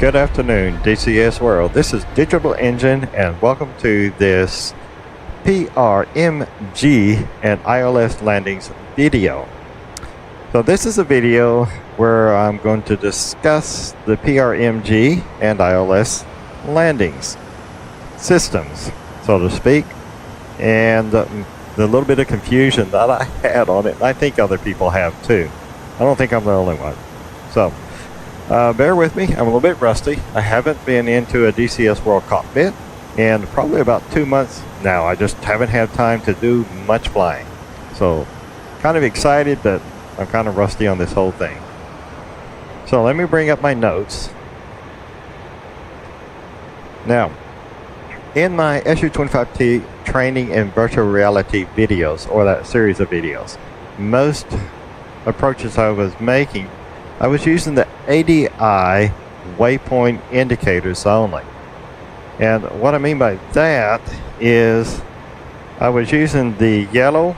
Good afternoon, DCS World. This is Digital Engine, and welcome to this PRMG and ILS landings video. So this is a video where I'm going to discuss the PRMG and ILS landings systems, so to speak, and the little bit of confusion that I had on it. I think other people have too. I don't think I'm the only one. So bear with me, I'm a little bit rusty. I haven't been into a DCS World cockpit in probably about 2 months now. I just haven't had time to do much flying. So kind of excited, but I'm kind of rusty on this whole thing. So let me bring up my notes. Now, in my SU-25T training and virtual reality videos, or that series of videos, most approaches I was making, I was using the ADI waypoint indicators only. And what I mean by that is I was using the yellow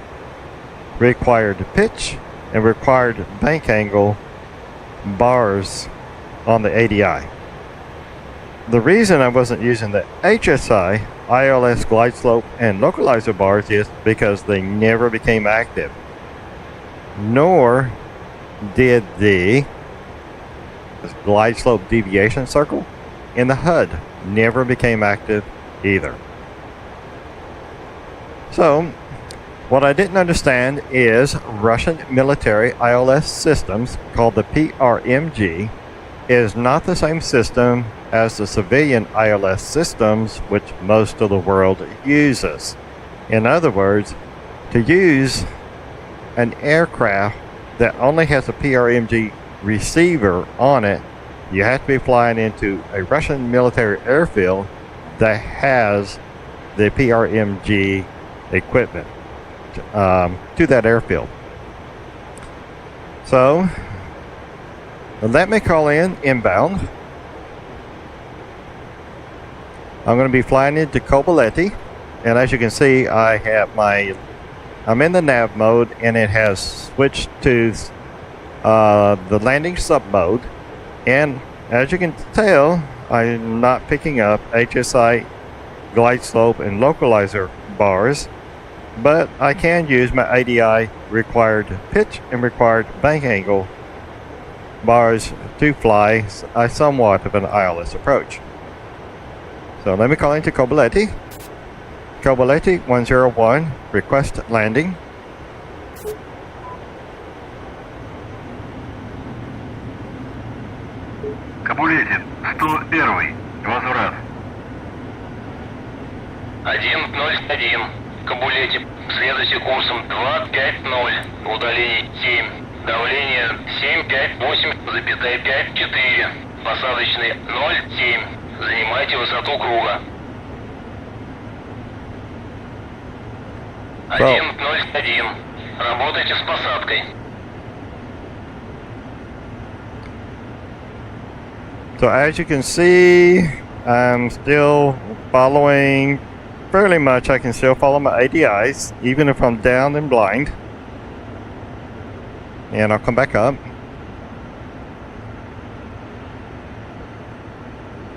required pitch and required bank angle bars on the ADI. The reason I wasn't using the HSI, ILS glide slope and localizer bars is because they never became active. Nor did the glide slope deviation circle in the HUD never became active either. So what I didn't understand is Russian military ILS systems, called the PRMG, is not the same system as the civilian ILS systems which most of the world uses. In other words, to use an aircraft that only has a PRMG receiver on it, you have to be flying into a Russian military airfield that has the PRMG equipment to that airfield. So let me call in inbound. I'm going to be flying into Kobyleti, and as you can see, I'm in the nav mode, and it has switched to the landing sub mode. And as you can tell, I'm not picking up HSI glide slope and localizer bars, but I can use my ADI required pitch and required bank angle bars to fly a somewhat of an ILS approach. So let me call into Kobyleti. Kobyleti 101, request landing. Кобулете, 101, возврат. 101, Кобулете, следуйте курсом 250, удаление 7, давление 758,54, посадочный 0,7, занимайте высоту круга. 101, работайте с посадкой. So as you can see, I'm still following fairly much. I can still follow my ADIs, even if I'm down and blind. And I'll come back up.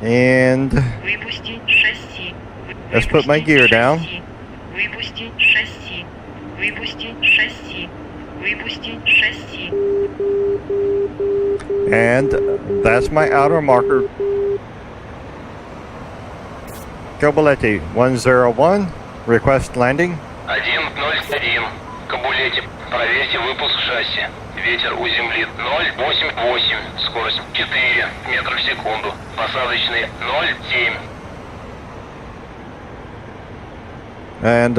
And let's put my gear down. And that's my outer marker. Kobyleti 101, request landing. 101, Кобулете, проверьте выпуск шасси. Ветер у земли 0,88, скорость 4 метра в секунду, посадочный 0,7. And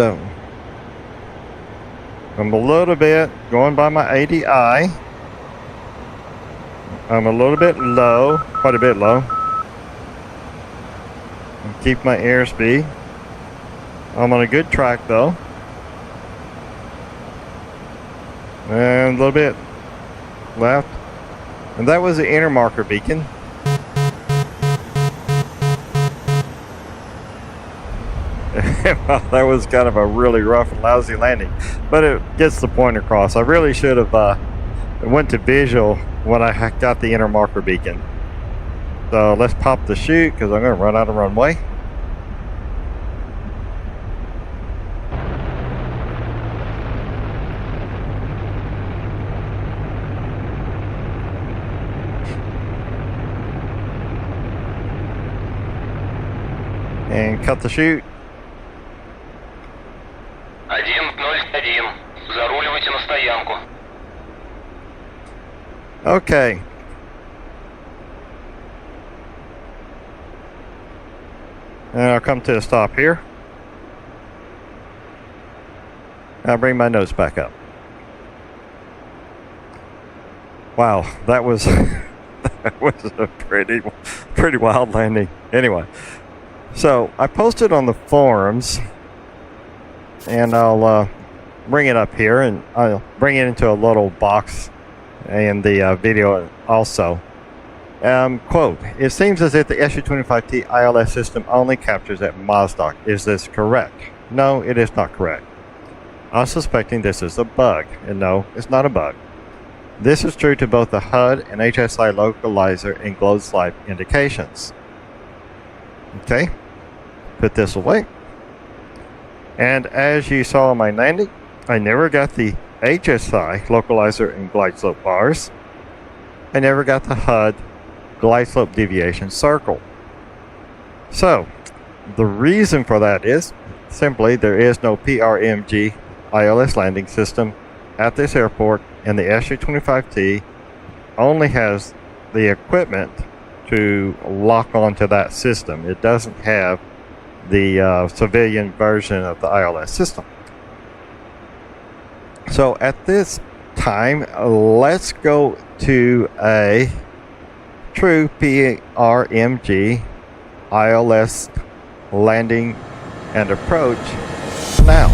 I'm a little bit going by my ADI. I'm a little bit low, quite a bit low. Keep my airspeed. I'm on a good track though. And a little bit left. And that was the inner marker beacon. Well, that was kind of a really rough and lousy landing, but it gets the point across. I really should have went to visual when I got the inner marker beacon. So let's pop the chute because I'm going to run out of runway. And cut the chute. 101. Заруливайте на стоянку. Okay. And I'll come to a stop here. I'll bring my nose back up. Wow, that was that was a pretty wild landing. Anyway, so I posted on the forums, and I'll bring it up here, and I'll bring it into a little box in the video also. Quote, it seems as if the SU-25T ILS system only captures at Mozdok. Is this correct? No, it is not correct. I'm suspecting this is a bug, and no, it's not a bug. This is true to both the HUD and HSI localizer and glow slide indications. Okay, put this away. And as you saw on my landing, I never got the HSI localizer and glide slope bars. I never got the HUD glide slope deviation circle. So the reason for that is simply there is no PRMG ILS landing system at this airport, and the SU-25T only has the equipment to lock onto that system. It doesn't have the civilian version of the ILS system. So at this time, let's go to a true PRMG ILS landing and approach now.